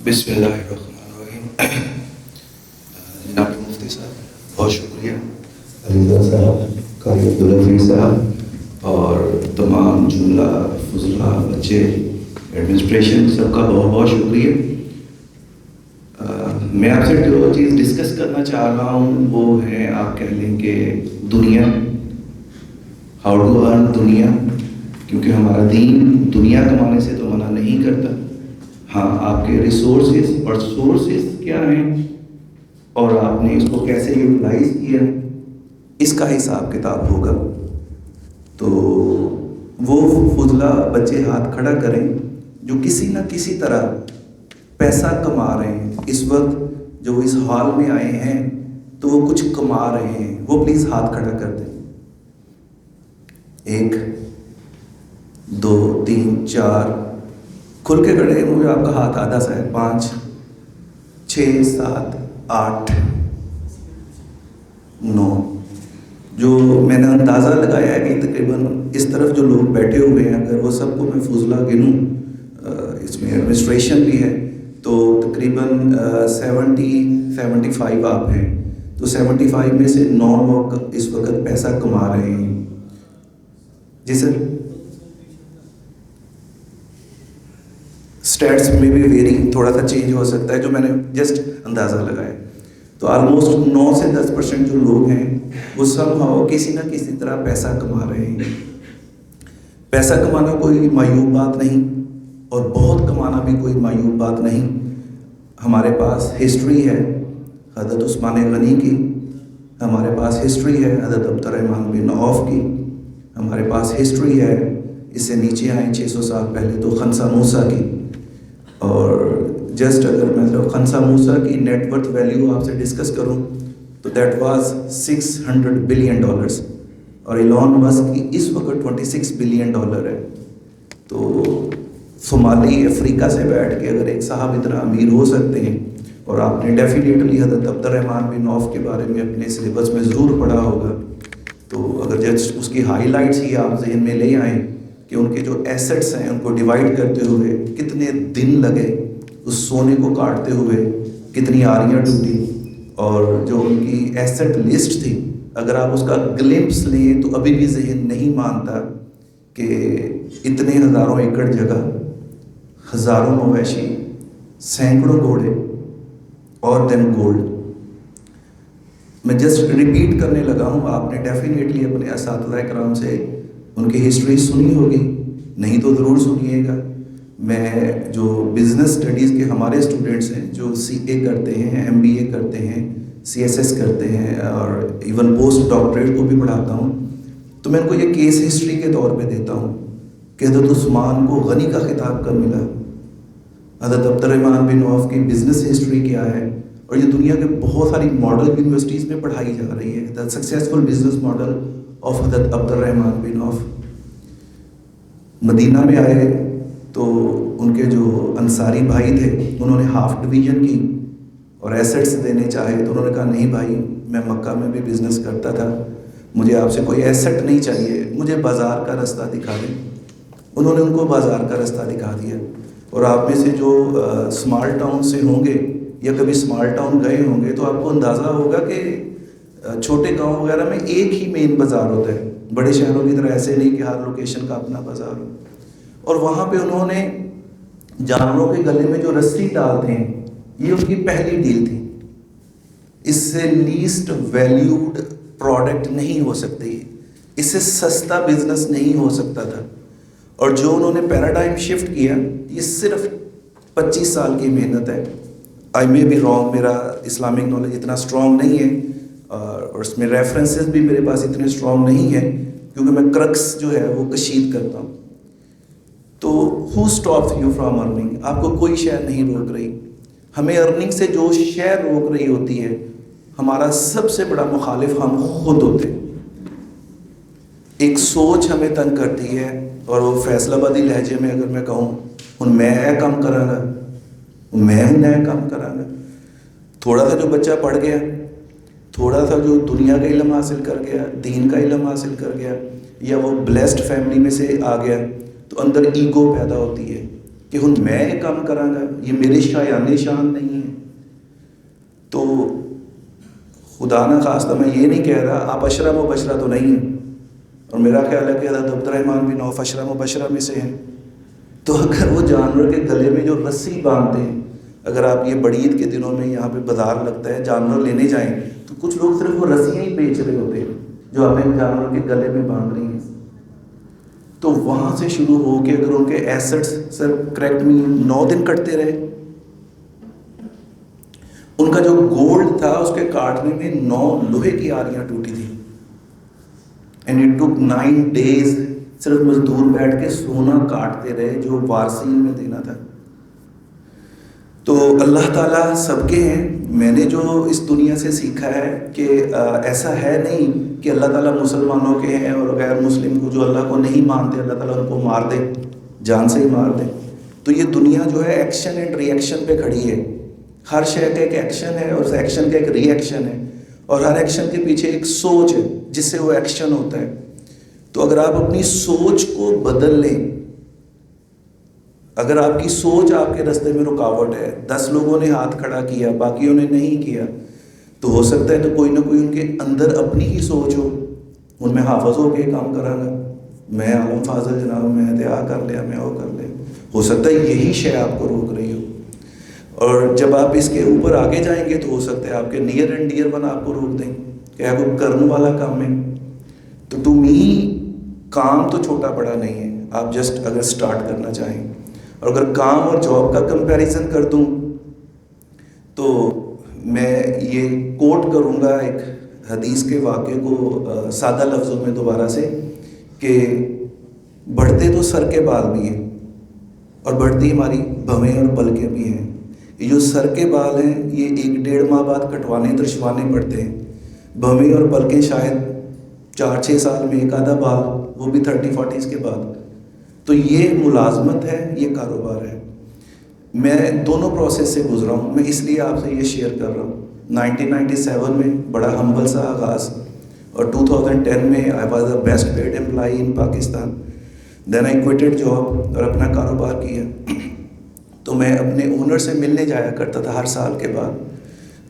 بسم اللہ الرحمن الرحیم. جناب مفتی صاحب بہت شکریہ، علیزہ صاحب، قاری عبدالعزیز صاحب اور تمام جملہ فضلہ بچے ایڈمنسٹریشن سب کا بہت بہت شکریہ. میں آپ سے جو چیز ڈسکس کرنا چاہ رہا ہوں وہ ہے، آپ کہہ لیں کہ دنیا، ہاؤ ٹو ارن دنیا، کیونکہ ہمارا دین دنیا کمانے سے تو منع نہیں کرتا. ہاں، آپ کے ریسورسز اور سورسز کیا ہیں اور آپ نے اس کو کیسے یوٹیلائز کیا، اس کا حساب کتاب ہوگا. تو وہ فضلہ بچے ہاتھ کھڑا کریں جو کسی نہ کسی طرح پیسہ کما رہے ہیں. اس وقت جو اس حال میں آئے ہیں تو وہ کچھ کما رہے ہیں، وہ پلیز ہاتھ کھڑا کر دیں. 1 2 3 4 کھل کے کھڑے ہیں. آپ کا ہاتھ آدھا سا ہے. 5 6 7 8 9. جو میں نے اندازہ لگایا ہے کہ تقریباً اس طرف جو لوگ بیٹھے ہوئے ہیں، اگر وہ سب کو میں فضلہ گنوں، اس میں ایڈمنسٹریشن بھی ہے، تو تقریباً 75 آپ ہیں. تو 75 میں سے 9 لوگ اس وقت پیسہ کما رہے ہیں. جی سر، اسٹیٹس میں بھی ویری تھوڑا سا چینج ہو سکتا ہے، جو میں نے جسٹ اندازہ لگایا. تو آلموسٹ 9 سے 10% جو لوگ ہیں وہ سب کسی نہ کسی طرح پیسہ کما رہے ہیں. پیسہ کمانا کوئی معیوب بات نہیں، اور بہت کمانا بھی کوئی معیوب بات نہیں. ہمارے پاس ہسٹری ہے حضرت عثمان غنی کی، ہمارے پاس ہسٹری ہے حضرت عبد الرحمن بن عوف کی، ہمارے پاس ہسٹری ہے اس سے نیچے آئیں 600 سال پہلے تو خنسا موسیٰ کی. اور جسٹ اگر میں خنسا موسیٰ کی نیٹ ورتھ ویلیو آپ سے ڈسکس کروں تو دیٹ واز $600 بلین، اور ایلون مسک کی اس وقت $26 بلین ہے. تو صومالی افریقہ سے بیٹھ کے اگر ایک صاحب اتنا امیر ہو سکتے ہیں، اور آپ نے ڈیفینیٹلی حضرت عبد الرحمن بن عوف کے بارے میں اپنے سلیبس میں ضرور پڑھا ہوگا، تو اگر جسٹ اس کی ہائی لائٹس ہی آپ ذہن میں لے آئیں کہ ان کے جو ایسٹس ہیں ان کو ڈیوائڈ کرتے ہوئے کتنے دن لگے، اس سونے کو کاٹتے ہوئے کتنی آریاں ٹوٹی، اور جو ان کی ایسٹ لسٹ تھی اگر آپ اس کا گلمپس لیں تو ابھی بھی ذہن نہیں مانتا کہ اتنے ہزاروں ایکڑ جگہ، ہزاروں مویشی، سینکڑوں گھوڑے اور دین گولڈ. میں جسٹ ریپیٹ کرنے لگا ہوں، آپ نے ڈیفینیٹلی اپنے اساتذہ کرام سے ان کی ہسٹری سنی ہوگی، نہیں تو ضرور سنیے گا. میں جو بزنس اسٹڈیز کے ہمارے اسٹوڈنٹس ہیں جو CA کرتے ہیں، MBA کرتے ہیں، CSS کرتے ہیں، اور ایون پوسٹ ڈاکٹریٹ کو بھی پڑھاتا ہوں، تو میں ان کو یہ کیس ہسٹری کے طور پہ دیتا ہوں کہ حضرت عثمان کو غنی کا خطاب کب ملا، حضرت عبد الرحمن بن عوف کی بزنس ہسٹری کیا ہے، اور یہ دنیا کے بہت ساری ماڈل یونیورسٹیز میں پڑھائی جا رہی ہے. The successful business model of حضرت عبد الرحمن بن عوف. مدینہ میں آئے تو ان کے جو انصاری بھائی تھے انہوں نے ہاف ڈویژن کی اور ایسٹس دینے چاہے، تو انہوں نے کہا نہیں بھائی، میں مکہ میں بھی بزنس کرتا تھا، مجھے آپ سے کوئی ایسٹ نہیں چاہیے، مجھے بازار کا رستہ دکھا دیں. انہوں نے ان کو بازار کا رستہ دکھا دیا. اور آپ میں سے جو اسمال ٹاؤن سے ہوں گے یا کبھی اسمال ٹاؤن گئے ہوں گے تو آپ کو اندازہ ہوگا کہ چھوٹے گاؤں وغیرہ میں ایک ہی مین بازار ہوتا ہے، بڑے شہروں کی طرح ایسے نہیں کہ ہر لوکیشن کا اپنا بازار ہو. اور وہاں پہ انہوں نے جانوروں کے گلے میں جو رسی ڈالتے ہیں، یہ ان کی پہلی ڈیل تھی. اس سے لیسٹ ویلیوڈ پروڈکٹ نہیں ہو سکتی، اس سے سستا بزنس نہیں ہو سکتا تھا. اور جو انہوں نے پیراڈائم شفٹ کیا، یہ صرف 25 سال کی محنت ہے. آئی مے بی رانگ، میرا اسلامک نالج اتنا اسٹرانگ نہیں ہے، اور اس میں ریفرنسز بھی میرے پاس اتنے اسٹرانگ نہیں ہیں، کیونکہ میں کرکس جو ہے وہ کشید کرتا ہوں. تو ہو اسٹاپس یو فرام ارننگ؟ آپ کو کوئی شے نہیں روک رہی. ہمیں ارننگ سے جو شے روک رہی ہوتی ہے، ہمارا سب سے بڑا مخالف ہم خود ہوتے ہیں. ایک سوچ ہمیں تنگ کرتی ہے، اور وہ فیصل آبادی لہجے میں اگر میں کہوں، ہن میں اے کام کراں گا، میں ہن اے کام کراں گا. تھوڑا سا جو بچہ پڑھ گیا، تھوڑا سا جو دنیا کا علم حاصل کر گیا، دین کا علم حاصل کر گیا، یا وہ بلیسڈ فیملی میں سے آ گیا، تو اندر ایگو پیدا ہوتی ہے. کہ ہن میں یہ کام کراں گا، یہ میرے شایان شان نہیں ہے. تو خدا نہ خواستہ میں یہ نہیں کہہ رہا آپ اشرا مبشرہ تو نہیں ہیں، اور میرا خیال ہے کہ حضرت عبد الرحمن بن عوف اشرا مبشرہ میں سے ہیں. تو اگر وہ جانور کے گلے میں جو رسی باندھتے ہیں، اگر آپ یہ بڑی عید کے دنوں میں یہاں پہ بازار لگتا ہے جانور لینے جائیں تو کچھ لوگ صرف وہ رسیاں ہی بیچ رہے ہوتے ہیں جو اپنے جانور کے گلے میں باندھ رہی ہیں. تو وہاں سے شروع ہو کے اگر ان کے ایسٹس سر کریکٹ میں 9 دن کٹتے رہے، ان کا جو گولڈ تھا اس کے کاٹنے میں 9 لوہے کی آریاں ٹوٹی تھی. اینڈ اٹ ٹک 9 days، صرف مزدور بیٹھ کے سونا کاٹتے رہے جو وارثین میں دینا تھا. تو اللہ تعالیٰ سب کے ہیں. میں نے جو اس دنیا سے سیکھا ہے کہ ایسا ہے نہیں کہ اللہ تعالیٰ مسلمانوں کے ہیں اور غیر مسلم کو جو اللہ کو نہیں مانتے اللہ تعالیٰ ان کو مار دے، جان سے ہی مار دے. تو یہ دنیا جو ہے ایکشن اینڈ ری ایکشن پہ کھڑی ہے. ہر شے کا ایک ایکشن ہے اور اس ایکشن کا ایک ری ایکشن ہے، اور ہر ایکشن کے پیچھے ایک سوچ ہے جس سے وہ ایکشن ہوتا ہے. تو اگر آپ اپنی سوچ کو بدل لیں، اگر آپ کی سوچ آپ کے راستے میں رکاوٹ ہے، 10 لوگوں نے ہاتھ کھڑا کیا باقیوں نے نہیں کیا، تو ہو سکتا ہے تو کوئی نہ کوئی ان کے اندر اپنی ہی سوچ ہو ان میں حافظ ہو کے کام کراں گا، میں عالم فاضل جناب میں دعا کر لیا میں وہ کر لیا. ہو سکتا ہے یہی شے آپ کو روک رہی ہو. اور جب آپ اس کے اوپر آگے جائیں گے تو ہو سکتا ہے آپ کے نیئر اینڈ ڈیئر ون آپ کو روک دیں کہ آپ کو کرنے والا کام ہے. تو ٹو می کام تو چھوٹا بڑا نہیں ہے، آپ جسٹ اگر سٹارٹ کرنا چاہیں. اور اگر کام اور جاب کا کمپیریزن کر دوں تو میں یہ کوٹ کروں گا ایک حدیث کے واقعے کو سادہ لفظوں میں دوبارہ سے، کہ بڑھتے تو سر کے بال بھی ہیں اور بڑھتی ہماری بھویں اور پلکیں بھی ہیں. یہ جو سر کے بال ہیں یہ 1-1.5 ماہ بعد کٹوانے ترشوانے پڑتے ہیں. بھویں اور پلکیں شاید 4-6 سال میں ایک آدھا بال، وہ بھی 30-40 کے بعد. تو یہ ملازمت ہے، یہ کاروبار ہے. میں دونوں پروسیس سے گزرا ہوں، میں اس لیے آپ سے یہ شیئر کر رہا ہوں. 1997 میں بڑا ہمبل سا آغاز، اور 2010 میں I was the best paid employee in Pakistan. Then I quitted job اور اپنا کاروبار کیا. تو میں اپنے اونر سے ملنے جایا کرتا تھا ہر سال کے بعد.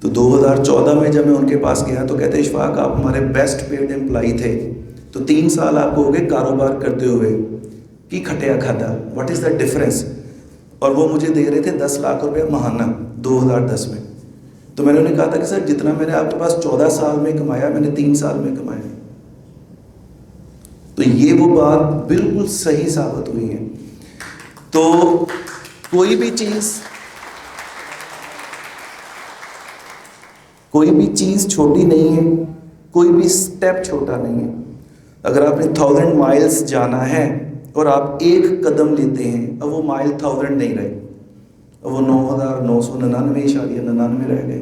تو 2014 میں جب میں ان کے پاس گیا تو کہتے اشفاق آپ ہمارے بیسٹ پیڈ امپلائی تھے، تو 3 سال آپ کو ہو گئے کاروبار کرتے ہوئے، کی کھٹیا کھاتا، واٹ از دا ڈفرینس. اور وہ مجھے دے رہے تھے 10 لاکھ روپے ماہانہ 2010 میں. تو میں نے انہیں کہا تھا کہ سر جتنا میں نے آپ کے پاس 14 سال میں کمایا میں نے 3 سال میں کمایا. تو یہ وہ بات بالکل صحیح ثابت ہوئی ہے. تو کوئی بھی چیز چھوٹی نہیں ہے، کوئی بھی سٹیپ چھوٹا نہیں ہے. اگر آپ نے 1000 مائلز جانا ہے اور آپ 1 قدم لیتے ہیں، اب وہ مائل 1000 نہیں رہے، اب وہ 9999.99 رہ گئے.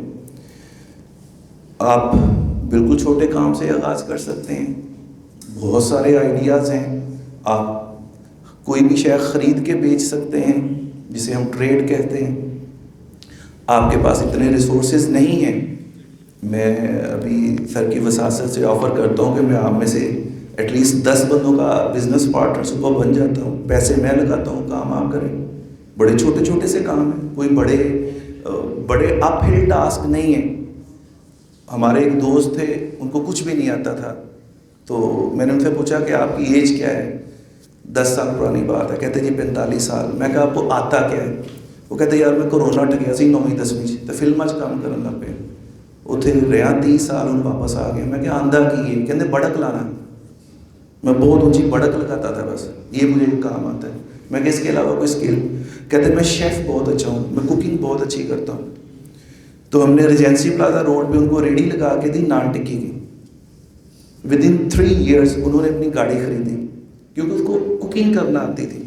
آپ بالکل چھوٹے کام سے آغاز کر سکتے ہیں. بہت سارے آئیڈیاز ہیں. آپ کوئی بھی شے خرید کے بیچ سکتے ہیں جسے ہم ٹریڈ کہتے ہیں. آپ کے پاس اتنے ریسورسز نہیں ہیں. میں ابھی سر کی وساست سے آفر کرتا ہوں کہ میں آپ میں سے ایٹ لیسٹ 10 بندوں کا بزنس پارٹنر صبح بن جاتا ہوں. پیسے میں لگاتا ہوں، کام آپ کریں. بڑے چھوٹے چھوٹے سے کام ہیں، کوئی بڑے اپ ہل ٹاسک نہیں ہیں. ہمارے ایک دوست تھے، ان کو کچھ بھی نہیں آتا تھا. تو میں نے ان سے پوچھا کہ آپ کی ایج کیا ہے؟ 10 سال پرانی بات ہے. کہتے جی 45 سال. میں کہا آپ کو آتا کیا ہے؟ وہ کہتے یار میں کرونا ٹکیا سی 9ویں 10ویں تو فلماں کام کرن لگ پے. اتنے رہا 30 سال ہوں واپس آ گیا. میں کہا آندہ کی ہے؟ کہتے بڑک لانا. میں بہت اونچی بڑک لگاتا تھا، بس یہ مجھے کام آتا ہے. میں کہ اس کے علاوہ کوئی اسکل؟ کہتے میں شیف بہت اچھا ہوں، میں کوکنگ بہت اچھی کرتا ہوں. تو ہم نے ریجنسی پلازا روڈ پہ ان کو ریڈی لگا کے دی نان ٹکی کی. ودن 3 ایئرس انہوں نے اپنی گاڑی خریدی کیونکہ اس کو کوکنگ کرنا آتی تھی.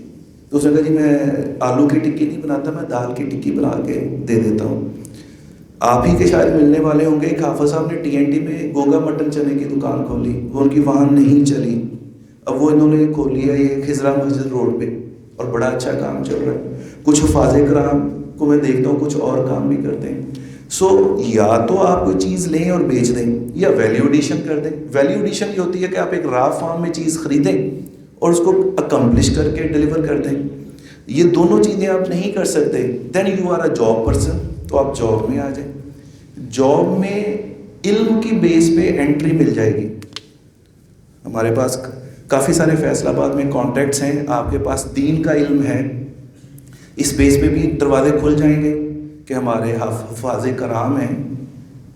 تو اس نے کہا جی میں آلو کی ٹکی نہیں بناتا، میں دال کی ٹکی بنا کے دے دیتا ہوں. آپ ہی کے شاید ملنے والے ہوں گے، ایک حافظ صاحب نے TNT میں گوگا مٹن چنے کی دکان کھولی، وہ ان کی وہاں نہیں چلی. اب وہ انہوں نے کھولی ہے یہ خزرہ مسجد روڈ پہ، اور بڑا اچھا کام چل رہا ہے. کچھ حفاظ کرام کو میں دیکھتا ہوں کچھ اور کام بھی کرتے ہیں. سو یا تو آپ کوئی چیز لیں اور بیچ دیں، یا ویلیو ایڈیشن کر دیں. ویلیو ایڈیشن یہ ہوتی ہے کہ آپ ایک را فارم میں چیز خریدیں اور اس کو اکمپلش کر کے ڈیلیور کر دیں. یہ دونوں چیزیں آپ نہیں کر سکتے، then you are a job person, تو آپ جاب میں آ جائیں. جاب میں علم کی بیس پہ انٹری مل جائے گی. ہمارے پاس کافی سارے فیصل آباد میں کانٹیکٹس ہیں، آپ کے پاس دین کا علم ہے، اس بیس پہ بھی دروازے کھل جائیں گے کہ ہمارے حفاظ کرام ہیں،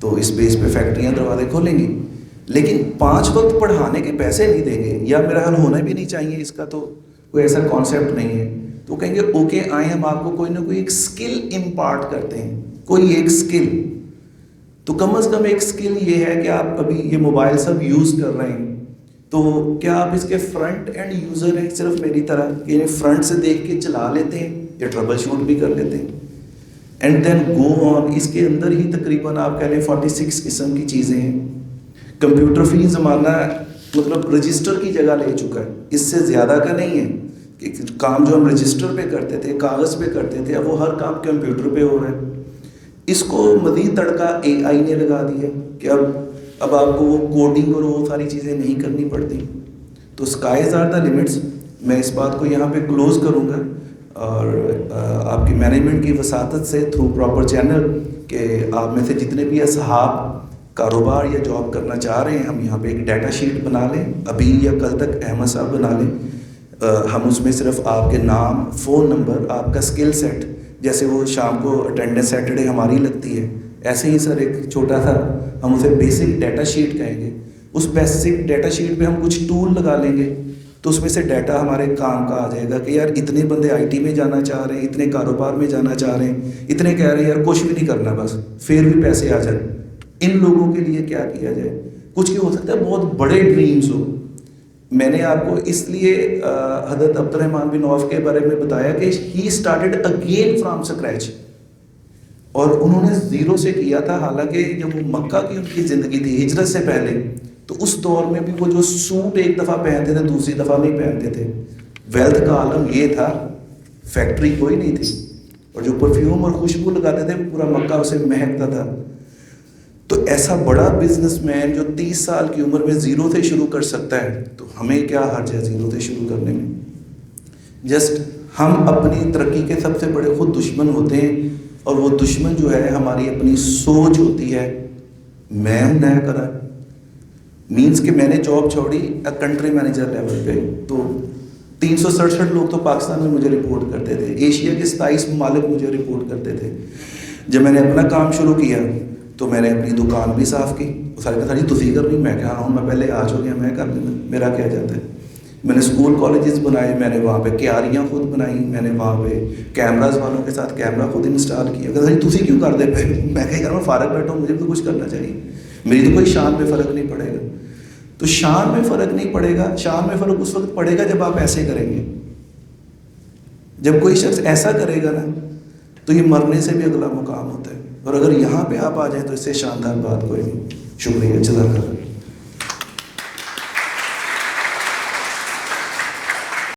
تو اس بیس پہ فیکٹریاں دروازے کھولیں گی. لیکن 5 وقت پڑھانے کے پیسے نہیں دیں گے، یا میرا حل ہونا بھی نہیں چاہیے، اس کا تو کوئی ایسا کانسیپٹ نہیں ہے. تو کہیں گے اوکے آئیں ہم آپ کو کوئی نہ کوئی ایک سکل امپارٹ کرتے ہیں، کوئی ایک سکل. تو کم از کم ایک سکل یہ ہے کہ آپ ابھی یہ موبائل سب یوز کر رہے ہیں، تو کیا آپ اس کے فرنٹ اینڈ یوزر ہیں صرف میری طرح کہ فرنٹ سے دیکھ کے چلا لیتے ہیں یا ٹربل شوٹ بھی کر لیتے ہیں. اینڈ دین گو آن. اس کے اندر ہی تقریباً آپ کہہ لیں 46 قسم کی چیزیں ہیں. کمپیوٹر فی زمانہ مطلب رجسٹر کی جگہ لے چکا ہے، اس سے زیادہ کا نہیں ہے کہ کام جو ہم رجسٹر پہ کرتے تھے، کاغذ پہ کرتے تھے، اب وہ ہر کام کمپیوٹر پہ ہو رہا ہے. اس کو مزید تڑکا اے آئی نے لگا دیا کہ اب آپ کو وہ کوڈنگ اور وہ ساری چیزیں نہیں کرنی پڑتی. تو اسکائز آر دا لمٹس. میں اس بات کو یہاں پہ کلوز کروں گا، اور آپ کی مینجمنٹ کی وساطت سے تھرو پراپر چینل کہ آپ میں سے جتنے بھی اصحاب کاروبار یا جاب کرنا چاہ رہے ہیں، ہم یہاں پہ ایک ڈیٹا شیٹ بنا لیں، ابھی یا کل تک احمد صاحب بنا لیں. ہم اس میں صرف آپ کے نام، فون نمبر، آپ کا اسکل سیٹ، جیسے وہ شام کو اٹینڈنس سیٹرڈے ہماری لگتی ہے، ایسے ہی سر ایک چھوٹا سا ہم اسے بیسک ڈیٹا شیٹ کہیں گے. اس بیسک ڈیٹا شیٹ پہ ہم کچھ ٹول لگا لیں گے، تو اس میں سے ڈیٹا ہمارے کام کا آ جائے گا کہ یار اتنے بندے آئی ٹی میں جانا چاہ رہے ہیں، اتنے کاروبار میں جانا چاہ رہے ہیں، اتنے کہہ رہے ہیں یار کچھ بھی نہیں کرنا بس پھر بھی پیسے آ جائیں. ان لوگوں کے لیے کیا کیا جائے؟ کچھ کی ہو سکتا ہے بہت بڑے ڈریمز ہو. میں نے آپ کو اس لیے حضرت عبد الرحمن بن عوف کے بارے میں بتایا کہ he started again from scratch, اور انہوں نے زیرو سے کیا تھا. حالانکہ جب وہ مکہ کی ان کی زندگی تھی ہجرت سے پہلے، تو اس دور میں بھی وہ جو سوٹ ایک دفعہ پہنتے تھے دوسری دفعہ نہیں پہنتے تھے. ویلتھ کا عالم یہ تھا، فیکٹری کوئی نہیں تھی، اور جو پرفیوم اور خوشبو لگاتے تھے پورا مکہ اسے مہکتا تھا. تو ایسا بڑا بزنس مین جو 30 سال کی عمر میں زیرو سے شروع کر سکتا ہے، تو ہمیں کیا حرج ہے زیرو سے شروع کرنے میں؟ جسٹ ہم اپنی ترقی کے سب سے بڑے خود دشمن ہوتے ہیں، اور وہ دشمن جو ہے ہماری اپنی سوچ ہوتی ہے. میں ہوں نیا کرا مینس کہ میں نے جاب چھوڑی کنٹری مینیجر لیول پہ، تو 367 لوگ تو پاکستان میں مجھے رپورٹ کرتے تھے، ایشیا کے 27 ممالک مجھے رپورٹ کرتے تھے. جب میں نے اپنا کام شروع کیا تو میں نے اپنی دکان بھی صاف کی. سارے کا ساری تسی کرنی، میں کہا ہوں میں پہلے آج ہو گیا، میں کر لینا، میرا کیا جاتا ہے. میں نے اسکول کالجز بنائے، میں نے وہاں پہ کیاریاں خود بنائی، میں نے وہاں پہ کیمراز والوں کے ساتھ کیمرہ خود انسٹال کیا. اگر ساری تسی کیوں کر دے پہ میں کہا یار میں فارغ بیٹھا ہوں، مجھے بھی تو کچھ کرنا چاہیے، میری تو کوئی شان میں فرق نہیں پڑے گا. تو شان میں فرق نہیں پڑے گا، شان میں فرق اس وقت پڑے گا جب آپ ایسے کریں گے. جب کوئی شخص ایسا کرے گا نا تو یہ مرنے سے بھی اگلا مقام ہوتا ہے. اور اگر یہاں پہ آپ آ جائیں تو اس سے شاندار بات کوئی نہیں. شکریہ، جزاک اللہ.